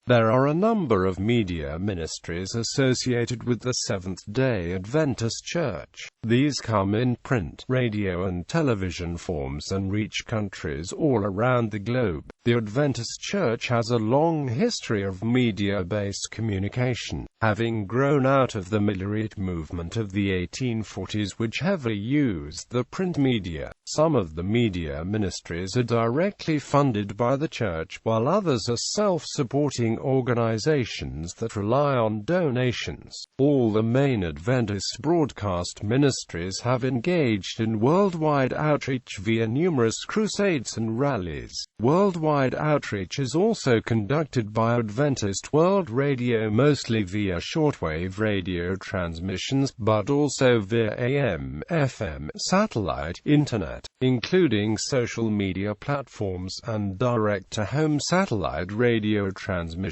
There are a number of media ministries associated with the Seventh-day Adventist Church. These come in print, radio and television forms and reach countries all around the globe. The Adventist Church has a long history of media-based communication, having grown out of the Millerite movement of the 1840s, which heavily used the print media. Some of the media ministries are directly funded by the church, while others are self-supporting organizations that rely on donations. All the main Adventist broadcast ministries have engaged in worldwide outreach via numerous crusades and rallies. Worldwide outreach is also conducted by Adventist World Radio, mostly via shortwave radio transmissions, but also via AM, FM, satellite, internet, including social media platforms, and direct-to-home satellite radio transmissions.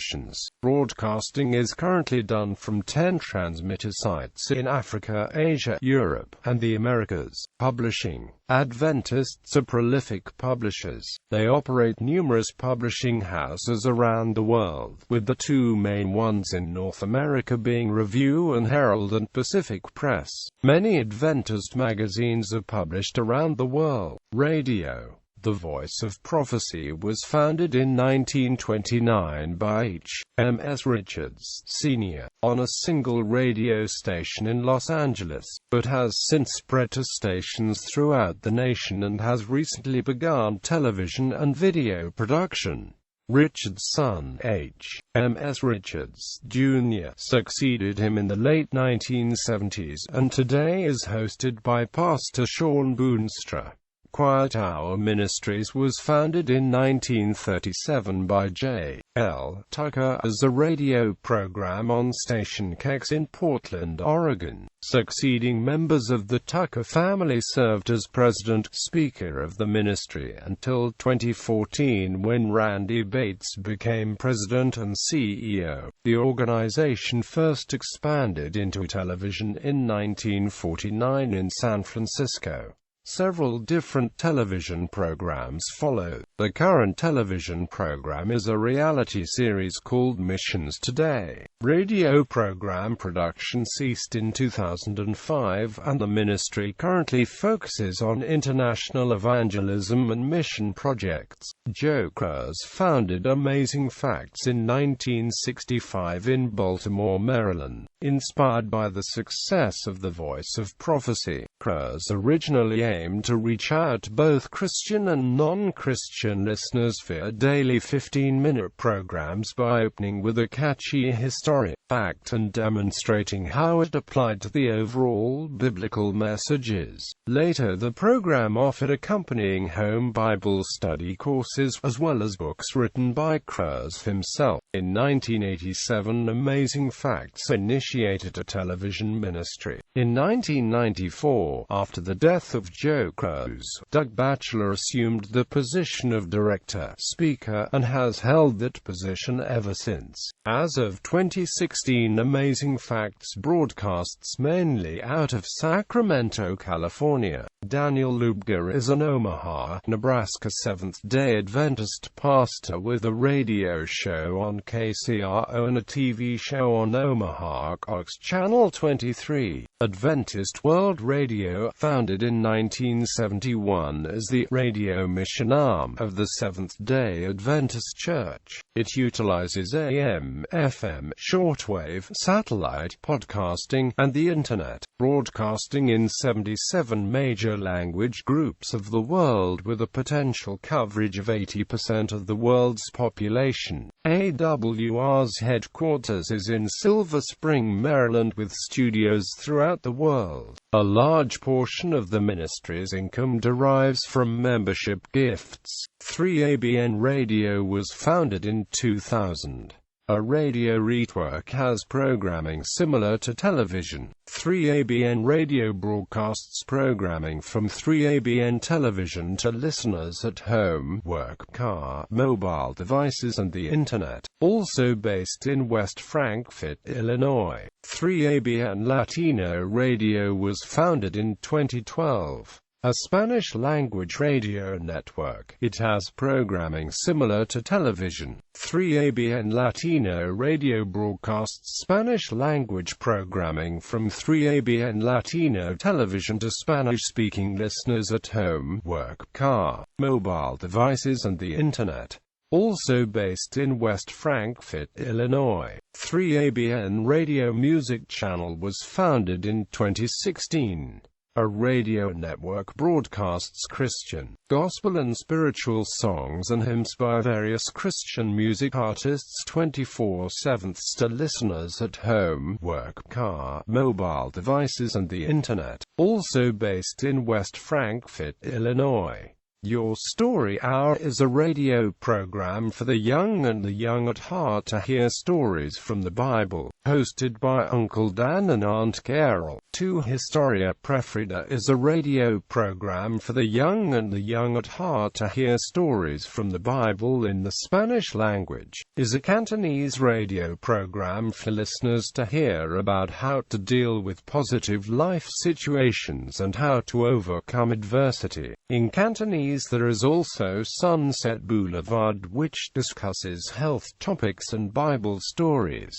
Broadcasting is currently done from 10 transmitter sites in Africa, Asia, Europe, and the Americas. Publishing. Adventists are prolific publishers. They operate numerous publishing houses around the world, with the two main ones in North America being Review and Herald and Pacific Press. Many Adventist magazines are published around the world. Radio. The Voice of Prophecy was founded in 1929 by H.M.S. Richards, Sr., on a single radio station in Los Angeles, but has since spread to stations throughout the nation and has recently begun television and video production. Richards' son, H.M.S. Richards, Jr., succeeded him in the late 1970s, and today is hosted by Pastor Sean Boonstra. Quiet Hour Ministries was founded in 1937 by J. L. Tucker as a radio program on Station KEX in Portland, Oregon. Succeeding members of the Tucker family served as president, speaker of the ministry until 2014, when Randy Bates became president and CEO. The organization first expanded into television in 1949 in San Francisco. Several different television programs followed. The current television program is a reality series called Missions Today. Radio program production ceased in 2005, and the ministry currently focuses on international evangelism and mission projects. Joe Kurz founded Amazing Facts in 1965 in Baltimore, Maryland. Inspired by the success of The Voice of Prophecy, Kurz originally aimed to reach out both Christian and non-Christian listeners via daily 15-minute programs by opening with a catchy historic fact and demonstrating how it applied to the overall biblical messages. Later, the program offered accompanying home Bible study courses, as well as books written by Kurz himself. In 1987, Amazing Facts initiated a television ministry. In 1994, after the death of Joe Kurz, Doug Batchelor assumed the position of director, speaker, and has held that position ever since. As of 2016, Amazing Facts broadcasts mainly out of Sacramento, California. Daniel Luger is an Omaha, Nebraska Seventh-day Adventist pastor with a radio show on KCRO and a TV show on Omaha Cox Channel 23. Adventist World Radio, founded in 1971 as the radio mission arm of the Seventh-day Adventist Church. It utilizes AM, FM, shortwave, satellite, podcasting, and the Internet, broadcasting in 77 major language groups of the world with a potential coverage of 80% of the world's population. AWR's headquarters is in Silver Spring, Maryland, with studios throughout the world. A large portion of the ministry's income derives from membership gifts. 3ABN Radio was founded in 2000. A radio network has programming similar to television. 3ABN Radio broadcasts programming from 3ABN television to listeners at home, work, car, mobile devices and the Internet. Also based in West Frankfort, Illinois, 3ABN Latino Radio was founded in 2012. a Spanish-language radio network. It has programming similar to television. 3ABN Latino Radio broadcasts Spanish-language programming from 3ABN Latino television to Spanish-speaking listeners at home, work, car, mobile devices and the Internet. Also based in West Frankfort, Illinois, 3ABN Radio Music Channel was founded in 2016. A radio network broadcasts Christian, gospel and spiritual songs and hymns by various Christian music artists 24/7 to listeners at home, work, car, mobile devices and the Internet. Also based in West Frankfort, Illinois. Your Story Hour is a radio program for the young and the young at heart to hear stories from the Bible, hosted by Uncle Dan and Aunt Carol. Tu Historia Preferida is a radio program for the young and the young at heart to hear stories from the Bible in the Spanish language. Is a Cantonese radio program for listeners to hear about how to deal with positive life situations and how to overcome adversity. In Cantonese there is also Sunset Boulevard, which discusses health topics and Bible stories.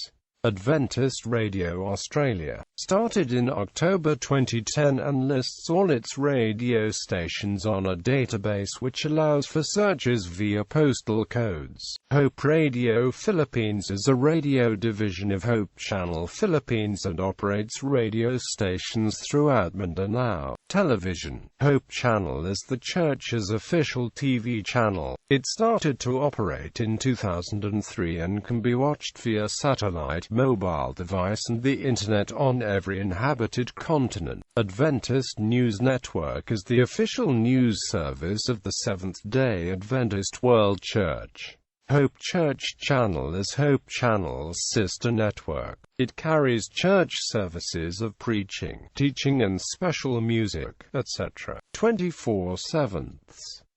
Adventist Radio Australia, started in October 2010 and lists all its radio stations on a database which allows for searches via postal codes. Hope Radio Philippines is a radio division of Hope Channel Philippines and operates radio stations throughout Mindanao. Television. Hope Channel is the church's official TV channel. It started to operate in 2003 and can be watched via satellite, mobile device and the Internet on every inhabited continent. Adventist News Network is the official news service of the Seventh-day Adventist World Church. Hope Church Channel is Hope Channel's sister network. It carries church services of preaching, teaching and special music, etc. 24/7.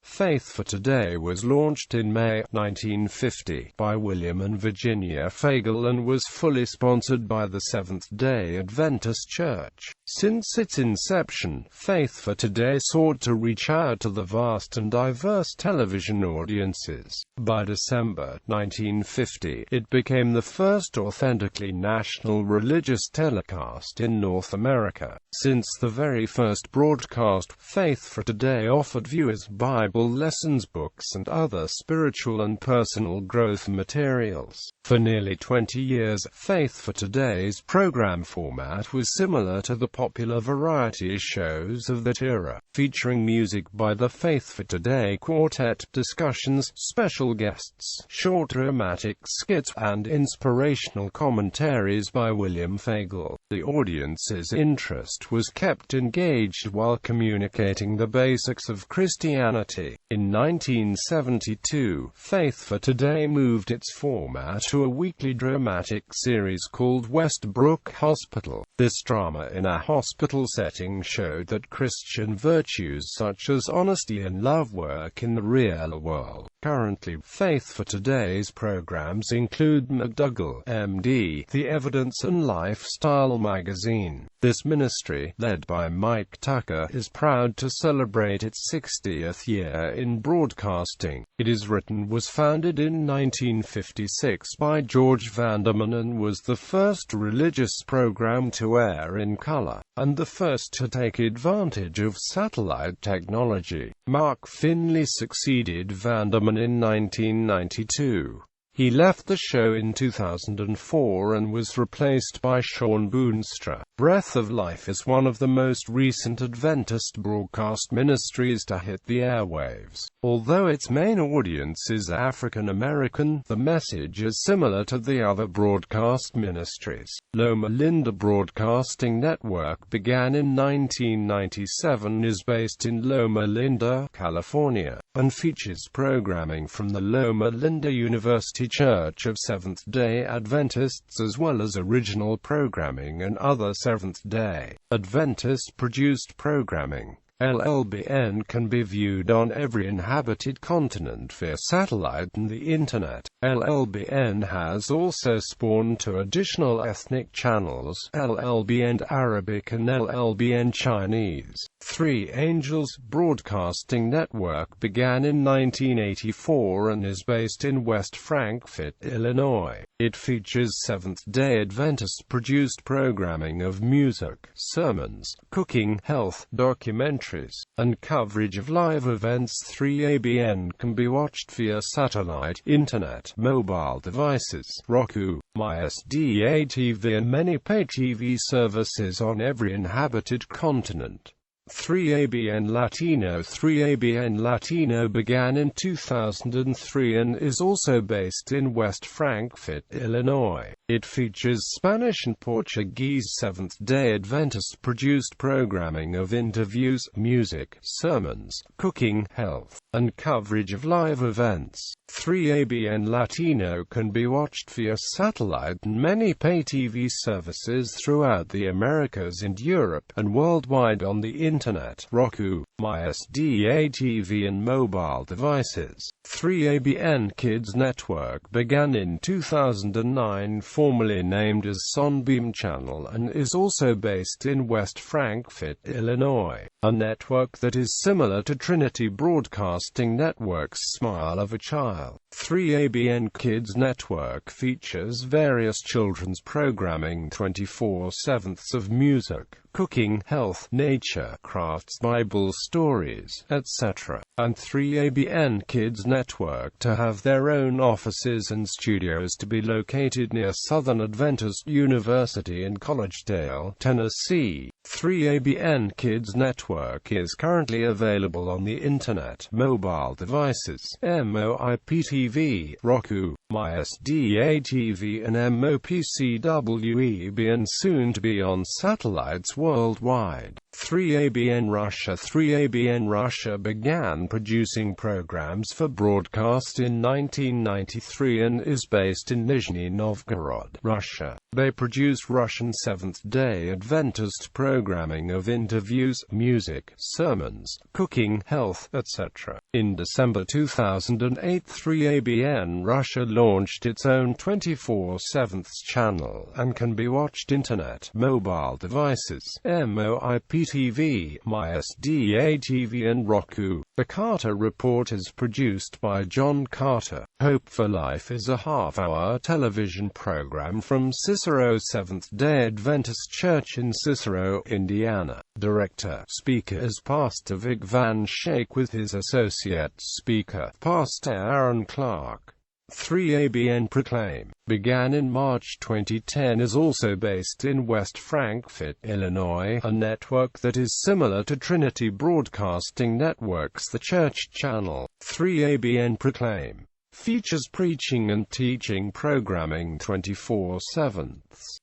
Faith for Today was launched in May 1950 by William and Virginia Fagel and was fully sponsored by the Seventh-day Adventist Church. Since its inception, Faith for Today sought to reach out to the vast and diverse television audiences. By December 1950, it became the first authentically national religious telecast in North America. Since the very first broadcast, Faith for Today offered viewers Bible lessons, books and other spiritual and personal growth materials. For nearly 20 years, Faith for Today's program format was similar to the popular variety shows of that era, featuring music by the Faith for Today Quartet, discussions, special guests, short dramatic skits, and inspirational commentaries by William Fagel. The audience's interest was kept engaged while communicating the basics of Christianity. In 1972, Faith for Today moved its format to a weekly dramatic series called Westbrook Hospital. This drama in a hospital setting showed that Christian virtues such as honesty and love work in the real world. Currently, Faith for Today's programs include McDougall, MD, The Evidence and Lifestyle magazine. This ministry, led by Mike Tucker, is proud to celebrate its 60th year in broadcasting. It is written, was founded in 1956 by George Vanderman and was the first religious program to air in color, and the first to take advantage of satellite technology. Mark Finley succeeded Vanderman in 1992. He left the show in 2004 and was replaced by Sean Boonstra. Breath of Life is one of the most recent Adventist broadcast ministries to hit the airwaves. Although its main audience is African American, the message is similar to the other broadcast ministries. Loma Linda Broadcasting Network began in 1997, is based in Loma Linda, California, and features programming from the Loma Linda University Church of Seventh-day Adventists as well as original programming and other Seventh-day Adventist produced programming. LLBN can be viewed on every inhabited continent via satellite and the Internet. LLBN has also spawned two additional ethnic channels, LLBN Arabic and LLBN Chinese. Three Angels Broadcasting Network began in 1984 and is based in West Frankfort, Illinois. It features Seventh-day Adventist-produced programming of music, sermons, cooking, health, documentaries, and coverage of live events. 3ABN can be watched via satellite, internet, mobile devices, Roku, MySDA TV and many pay TV services on every inhabited continent. 3ABN Latino 3ABN Latino began in 2003 and is also based in West Frankfort, Illinois. It features Spanish and Portuguese Seventh-day Adventist-produced programming of interviews, music, sermons, cooking, health, and coverage of live events. 3ABN Latino can be watched via satellite and many pay TV services throughout the Americas and Europe, and worldwide on the Internet, Roku, MySDA TV and mobile devices. 3ABN Kids Network began in 2009, formerly named as Sunbeam Channel, and is also based in West Frankfort, Illinois. A network that is similar to Trinity Broadcasting Network's Smile of a Child. 3ABN Kids Network features various children's programming 24/7 of music, cooking, health, nature, crafts, Bible stories, etc. And 3ABN Kids Network to have their own offices and studios to be located near Southern Adventist University in Collegedale, Tennessee. 3ABN Kids Network is currently available on the Internet, mobile devices, MOIPTV, Roku, MySDA TV and MOPCWEB, and soon to be on satellites worldwide. 3ABN Russia 3ABN Russia began producing programs for broadcast in 1993 and is based in Nizhny Novgorod, Russia. They produce Russian Seventh-day Adventist programming of interviews, music, sermons, cooking, health, etc. In December 2008, 3ABN Russia launched its own 24/7 channel and can be watched Internet, mobile devices, MOIPTV, MySDA TV and Roku. The Carter Report is produced by John Carter. Hope for Life is a half-hour television program from Cicero Seventh-day Adventist Church in Cicero, Indiana. Director, speaker is Pastor Vic Van Schaik with his associate speaker, Pastor Aaron Clark. 3ABN Proclaim began in March 2010, is also based in West Frankfort, Illinois, a network that is similar to Trinity Broadcasting Network's The Church Channel. 3ABN Proclaim features preaching and teaching programming 24/7.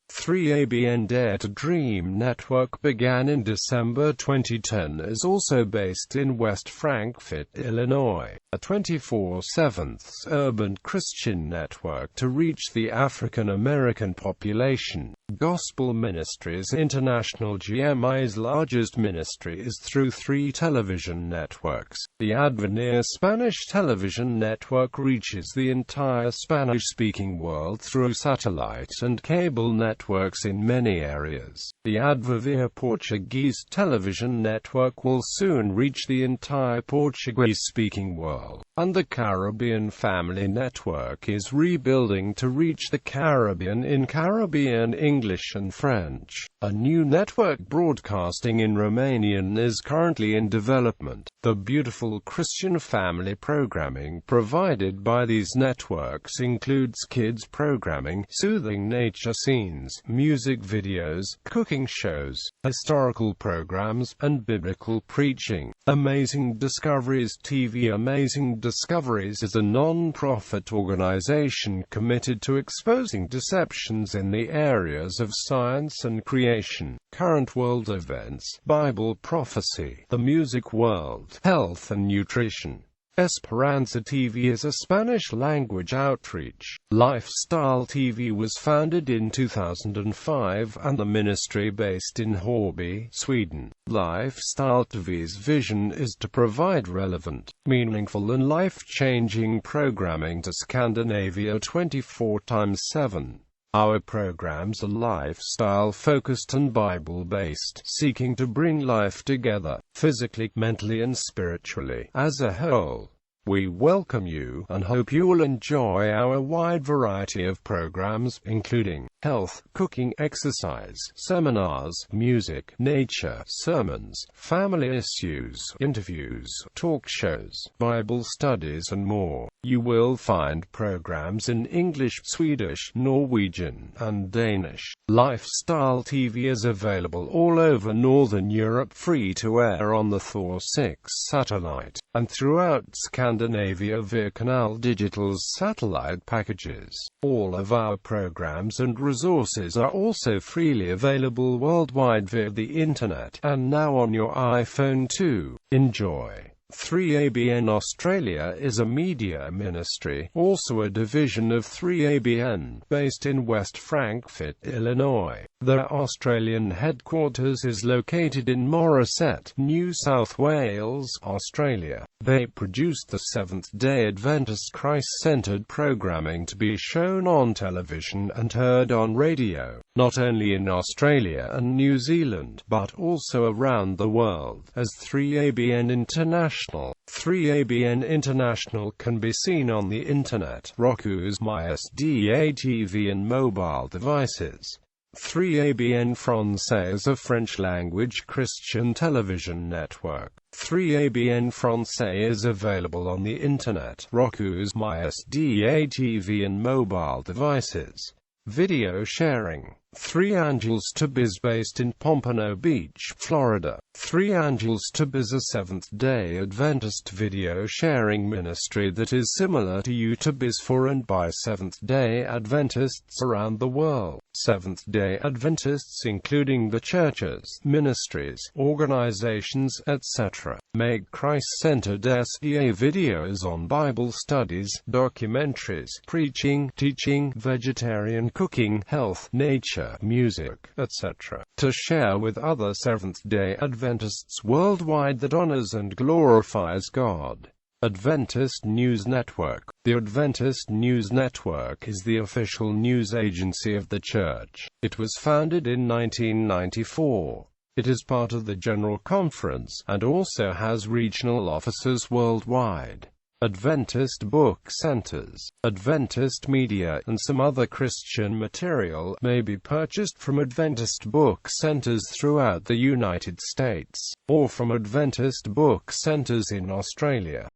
3ABN Dare to Dream Network began in December 2010, is also based in West Frankfort, Illinois, a 24/7 urban Christian network to reach the African American population. Gospel Ministries International GMI's largest ministry is through 3 television networks. The Adventist Spanish television network reaches the entire Spanish-speaking world through satellite and cable networks in many areas. The Adventist Portuguese television network will soon reach the entire Portuguese-speaking world, and the Caribbean Family Network is rebuilding to reach the Caribbean in Caribbean English and French. A new network broadcasting in Romanian is currently in development. The beautiful Christian family programming provided by these networks includes kids programming, soothing nature scenes, music videos, cooking shows, historical programs, and biblical preaching. Amazing Discoveries TV. Amazing Discoveries is a non-profit organization committed to exposing deceptions in the areas of science and creation, current world events, Bible prophecy, the music world, health and nutrition. Esperanza TV is a Spanish-language outreach. Lifestyle TV was founded in 2005 and the ministry based in Horby, Sweden. Lifestyle TV's vision is to provide relevant, meaningful and life-changing programming to Scandinavia 24/7. Our programs are lifestyle-focused and Bible-based, seeking to bring life together, physically, mentally and spiritually, as a whole. We welcome you, and hope you will enjoy our wide variety of programs, including health, cooking, exercise, seminars, music, nature, sermons, family issues, interviews, talk shows, Bible studies and more. You will find programs in English, Swedish, Norwegian, and Danish. Lifestyle TV is available all over Northern Europe, free to air on the Thor 6 satellite, and throughout Scandinavia via Canal Digital's satellite packages. All of our programs and resources are also freely available worldwide via the Internet, and now on your iPhone too. Enjoy. 3ABN Australia is a media ministry, also a division of 3ABN, based in West Frankfort, Illinois. Their Australian headquarters is located in Morisset, New South Wales, Australia. They produce the Seventh-day Adventist Christ-centered programming to be shown on television and heard on radio, not only in Australia and New Zealand, but also around the world, as 3ABN International. 3ABN International can be seen on the Internet, Roku's MySDA TV and mobile devices. 3ABN Francais is a French-language Christian television network. 3ABN Francais is available on the Internet, Roku's MySDA TV and mobile devices. Video sharing. 3 Angels to Biz based in Pompano Beach, Florida. 3 Angels to Biz, a Seventh-day Adventist video sharing ministry that is similar to UTubiz for and by Seventh-day Adventists around the world. Seventh-day Adventists, including the churches, ministries, organizations, etc., make Christ-centered SDA videos on Bible studies, documentaries, preaching, teaching, vegetarian cooking, health, nature, music, etc., to share with other Seventh-day Adventists worldwide that honors and glorifies God. Adventist News Network. The Adventist News Network is the official news agency of the Church. It was founded in 1994. It is part of the General Conference, and also has regional offices worldwide. Adventist book centers, Adventist media, and some other Christian material may be purchased from Adventist book centers throughout the United States, or from Adventist book centers in Australia.